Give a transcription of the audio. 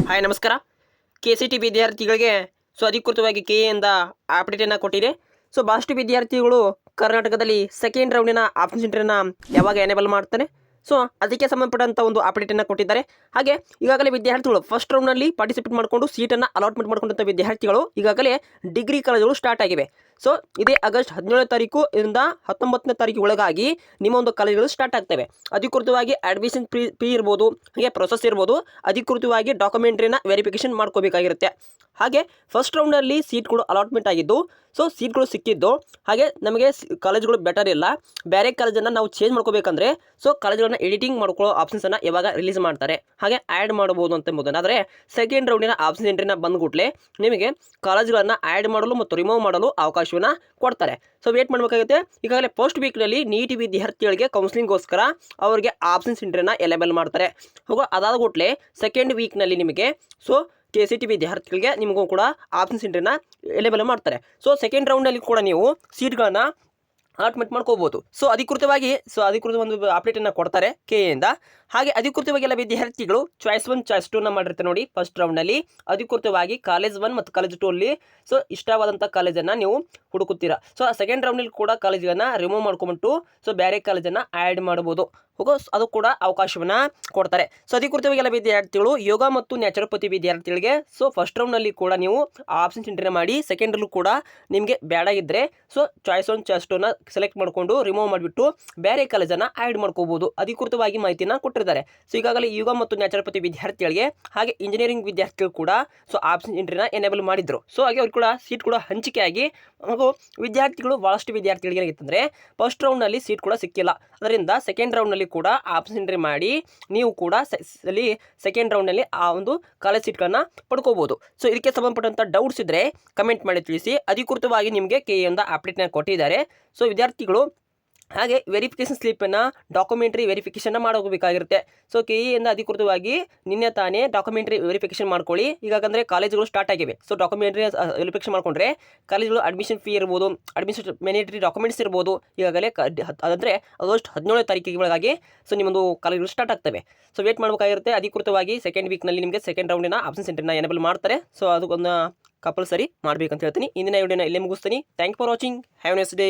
Hi ನಮಸ್ಕಾರ. KCT ವಿದ್ಯಾರ್ಥಿಗಳಿಗೆ ಅಧಿಕೃತವಾಗಿ KA ಅಪ್ಡೇಟನ್ನು ಕೊಟ್ಟಿದೆ. ಭಾಳಷ್ಟು ವಿದ್ಯಾರ್ಥಿಗಳು ಕರ್ನಾಟಕದಲ್ಲಿ ಸೆಕೆಂಡ್ ರೌಂಡಿನ ಆಪ್ಷನ್ ಸೆಂಟರನ್ನು ಯಾವಾಗ ಎನೇಬಲ್ ಮಾಡ್ತಾರೆ, ಅದಕ್ಕೆ ಸಂಬಂಧಪಟ್ಟಂಥ ಒಂದು ಅಪ್ಡೇಟನ್ನು ಕೊಟ್ಟಿದ್ದಾರೆ. ಹಾಗೆ ಈಗಾಗಲೇ ವಿದ್ಯಾರ್ಥಿಗಳು ಫಸ್ಟ್ ರೌಂಡ್ನಲ್ಲಿ ಪಾರ್ಟಿಸಿಪೇಟ್ ಮಾಡಿಕೊಂಡು ಸೀಟನ್ನು ಅಲಾಟ್ಮೆಂಟ್ ಮಾಡ್ಕೊಂಡಂಥ ವಿದ್ಯಾರ್ಥಿಗಳು ಈಗಾಗಲೇ ಡಿಗ್ರಿ ಕಾಲೇಜುಗಳು ಸ್ಟಾರ್ಟ್ ಆಗಿವೆ. ಇದೇ ಆಗಸ್ಟ್ 17ನೇ ತಾರೀಕು ಇಂದ 19ನೇ ತಾರೀಕು ಒಳಗಾಗಿ ನಿಮ್ಮ ಒಂದು ಕಾಲೇಜುಗಳು ಸ್ಟಾರ್ಟ್ ಆಗ್ತವೆ. ಅಧಿಕೃತವಾಗಿ ಅಡ್ಮಿಷನ್ ಫೀ ಇರ್ಬೋದು, ಹಾಗೆ ಪ್ರೊಸೆಸ್ ಇರ್ಬೋದು, ಅಧಿಕೃತವಾಗಿ ಡಾಕ್ಯುಮೆಂಟ್ರಿನ ವೆರಿಫಿಕೇಷನ್ ಮಾಡ್ಕೋಬೇಕಾಗಿರುತ್ತೆ. ಹಾಗೆ ಫಸ್ಟ್ ರೌಂಡಲ್ಲಿ ಸೀಟ್ಗಳು ಅಲಾಟ್ಮೆಂಟ್ ಆಗಿದ್ದು, ಸೀಟ್ಗಳು ಸಿಕ್ಕಿದ್ದು, ಹಾಗೆ ನಮಗೆ ಕಾಲೇಜುಗಳು ಬೆಟರ್ ಇಲ್ಲ, ಬೇರೆ ಕಾಲೇಜನ್ನು ನಾವು ಚೇಂಜ್ ಮಾಡ್ಕೋಬೇಕಂದ್ರೆ ಕಾಲೇಜುಗಳನ್ನ ಎಡಿಟಿಂಗ್ ಮಾಡ್ಕೊಳ್ಳೋ ಆಪ್ಷನ್ಸನ್ನು ಯಾವಾಗ ರಿಲೀಸ್ ಮಾಡ್ತಾರೆ, ಹಾಗೆ ಆ್ಯಡ್ ಮಾಡ್ಬೋದು ಅಂತ ಎಂಬುದು. ಆದರೆ ಸೆಕೆಂಡ್ ರೌಂಡಿನ ಆಪ್ಷನ್ ಎಂಟ್ರಿನ ಬಂದ್ಗುಟ್ಲೆ ನಿಮಗೆ ಕಾಲೇಜುಗಳನ್ನು ಆ್ಯಡ್ ಮಾಡಲು ಮತ್ತು ರಿಮೂವ್ ಮಾಡಲು ಅವಕಾಶವನ್ನು ಕೊಡ್ತಾರೆ. ವೇಟ್ ಮಾಡಬೇಕಾಗುತ್ತೆ. ಈಗಾಗಲೇ ಫಸ್ಟ್ ವೀಕ್ನಲ್ಲಿ ನೀಟ್ ವಿದ್ಯಾರ್ಥಿಗಳಿಗೆ ಕೌನ್ಸಿಲಿಂಗ್ಗೋಸ್ಕರ ಅವರಿಗೆ ಆಪ್ಷನ್ಸ್ ಎಂಟ್ರಿನ ಎಲೆಬಲ್ ಮಾಡ್ತಾರೆ. ಅದಾದ ಕೂಡಲೇ ಸೆಕೆಂಡ್ ವೀಕ್ನಲ್ಲಿ ನಿಮಗೆ KCT ವಿದ್ಯಾರ್ಥಿಗಳಿಗೆ ನಿಮಗೂ ಕೂಡ ಆಪ್ಷನ್ಸ್ ಎಂಟ್ರಿನ ಎಲೆಬಲ್ ಮಾಡ್ತಾರೆ. ಸೆಕೆಂಡ್ ರೌಂಡ್ನಲ್ಲಿ ಕೂಡ ನೀವು ಸೀಟ್ಗಳನ್ನು ಅಲಾಟ್ಮೆಂಟ್ ಮಾಡ್ಕೋಬೋದು. ಅಧಿಕೃತವಾಗಿ ಒಂದು ಅಪ್ಡೇಟನ್ನು ಕೊಡ್ತಾರೆ KA. ಹಾಗೆ ಅಧಿಕೃತವಾಗಿ ಎಲ್ಲ ವಿದ್ಯಾರ್ಥಿಗಳು ಚಾಯ್ಸ್ 1 ಚಾಯ್ಸ್ 2ನ ಮಾಡಿರ್ತಾರೆ ನೋಡಿ. ಫಸ್ಟ್ ರೌಂಡ್ನಲ್ಲಿ ಅಧಿಕೃತವಾಗಿ ಕಾಲೇಜ್ 1 ಮತ್ತು ಕಾಲೇಜ್ 2 ಅಲ್ಲಿ ಇಷ್ಟವಾದಂಥ ಕಾಲೇಜನ್ನು ನೀವು ಹುಡುಕುತ್ತೀರಾ. ಸೆಕೆಂಡ್ ರೌಂಡ್ನಲ್ಲಿ ಕೂಡ ಕಾಲೇಜನ್ನು ರಿಮೂವ್ ಮಾಡ್ಕೊಂಬಿಟ್ಟು ಬೇರೆ ಕಾಲೇಜನ್ನು ಆ್ಯಡ್ ಮಾಡ್ಬೋದು. ಅದು ಕೂಡ ಅವಕಾಶವನ್ನು ಕೊಡ್ತಾರೆ. ಅಧಿಕೃತವಾಗಿ ಎಲ್ಲ ವಿದ್ಯಾರ್ಥಿಗಳು ಯೋಗ ಮತ್ತು ನ್ಯಾಚುರೋಪತಿ ವಿದ್ಯಾರ್ಥಿಗಳಿಗೆ ಫಸ್ಟ್ ರೌಂಡ್ನಲ್ಲಿ ಕೂಡ ನೀವು ಆಪ್ಷನ್ಸ್ ಎಂಟ್ರಿ ಮಾಡಿ ಸೆಕೆಂಡಲ್ಲೂ ಕೂಡ ನಿಮಗೆ ಬೇಡಾಗಿದ್ದರೆ ಚಾಯ್ಸ್ 1 ಚಾಯ್ಸ್ 2ನ ಸೆಲೆಕ್ಟ್ ಮಾಡಿಕೊಂಡು ರಿಮೂವ್ ಮಾಡಿಬಿಟ್ಟು ಬೇರೆ ಕಾಲೇಜನ್ನು ಆ್ಯಡ್ ಮಾಡ್ಕೋಬೋದು. ಅಧಿಕೃತವಾಗಿ ಮಾಹಿತಿನ ಕೊಟ್ಟಿದ್ದಾರೆ. ಈಗಾಗಲೇ ಯೋಗ ಮತ್ತು ನ್ಯಾಚುರೋಪತಿ ವಿದ್ಯಾರ್ಥಿಗಳಿಗೆ ಹಾಗೆ ಇಂಜಿನಿಯರಿಂಗ್ ವಿದ್ಯಾರ್ಥಿಗಳು ಕೂಡ ಆಪ್ಷನ್ ಎಂಟ್ರಿನ ಎನೇಬಲ್ ಮಾಡಿದ್ರು. ಹಾಗೆ ಅವ್ರು ಕೂಡ ಸೀಟ್ ಕೂಡ ಹಂಚಿಕೆಯಾಗಿ ವಿದ್ಯಾರ್ಥಿಗಳು ಭಾಳಷ್ಟು ವಿದ್ಯಾರ್ಥಿಗಳಿಗೆ ಏನಾಗಿತ್ತಂದರೆ ಫಸ್ಟ್ ರೌಂಡ್ನಲ್ಲಿ ಸೀಟ್ ಕೂಡ ಸಿಕ್ಕಿಲ್ಲ. ಅದರಿಂದ ಸೆಕೆಂಡ್ ರೌಂಡ್ನಲ್ಲಿ ಕೂಡ ಆಪ್ಷನ್ ಎಂಟ್ರಿ ಮಾಡಿ ನೀವು ಕೂಡ ಸೆಕೆಂಡ್ ರೌಂಡ್ನಲ್ಲಿ ಆ ಒಂದು ಕಾಲೇಜ್ ಸೀಟ್ಗಳನ್ನು ಪಡ್ಕೋಬೋದು. ಇದಕ್ಕೆ ಸಂಬಂಧಪಟ್ಟಂಥ ಡೌಟ್ಸ್ ಇದ್ದರೆ ಕಮೆಂಟ್ ಮಾಡಿ ತಿಳಿಸಿ. ಅಧಿಕೃತವಾಗಿ ನಿಮಗೆ KA ಅಪ್ಡೇಟ್ನ ಕೊಟ್ಟಿದ್ದಾರೆ. ವಿದ್ಯಾರ್ಥಿಗಳು ಹಾಗೆ ವೆರಿಫಿಕೇಷನ್ ಸ್ಲಿಪ್ಪನ್ನು ಡಾಕ್ಯುಮೆಂಟ್ರಿ ವೆರಿಫಿಕೇಷನ್ನ ಮಾಡೋಗಬೇಕಾಗಿರುತ್ತೆ. KA ಅಧಿಕೃತವಾಗಿ ನಿನ್ನೆ ತಾನೇ ಡಾಕ್ಯುಮೆಂಟ್ರಿ ವೆರಿಫಿಕೇಷನ್ ಮಾಡ್ಕೊಳ್ಳಿ. ಈಗಾಗಂದರೆ ಕಾಲೇಜುಗಳು ಸ್ಟಾರ್ಟ್ ಆಗಿವೆ. ಡಾಕ್ಯುಮೆಂಟ್ರಿ ವೆರಿಫಿಕೇಷನ್ ಮಾಡಿಕೊಂಡ್ರೆ ಕಾಲೇಜುಗಳು ಅಡ್ಮಿಷನ್ ಫೀ ಇರ್ಬೋದು, ಅಡ್ಮಿಷನ್ ಮ್ಯಾಂಡೇಟರಿ ಡಾಕ್ಯುಮೆಂಟ್ಸ್ ಇರ್ಬೋದು. ಈಗಾಗಲೇ ಅಂದರೆ ಆಗಸ್ಟ್ 17ನೇ ತಾರೀಕಿಗೆ ಒಳಗಾಗಿ ನಿಮ್ಮೊಂದು ಕಾಲೇಜುಗಳು ಸ್ಟಾರ್ಟ್ ಆಗ್ತವೆ. ವೇಟ್ ಮಾಡಬೇಕಾಗಿರುತ್ತೆ. ಅಧಿಕೃತವಾಗಿ ಸೆಕೆಂಡ್ ವೀಕ್ನಲ್ಲಿ ನಿಮಗೆ ಸೆಕೆಂಡ್ ರೌಂಡಿನ ಆಪ್ಷನ್ ಸೆಂಟರ್ನ ಎನೇಬಲ್ ಮಾಡ್ತಾರೆ. ಅದಕ್ಕೊಂದು ಕಂಪಲ್ಸರಿ ಮಾಡಬೇಕಂತ ಹೇಳ್ತೀನಿ. ಇಂದಿನ ವಿಡಿಯೋನ ಇಲ್ಲೇ ಮುಗಿಸ್ತೀನಿ. Thank for watching. Have nice day.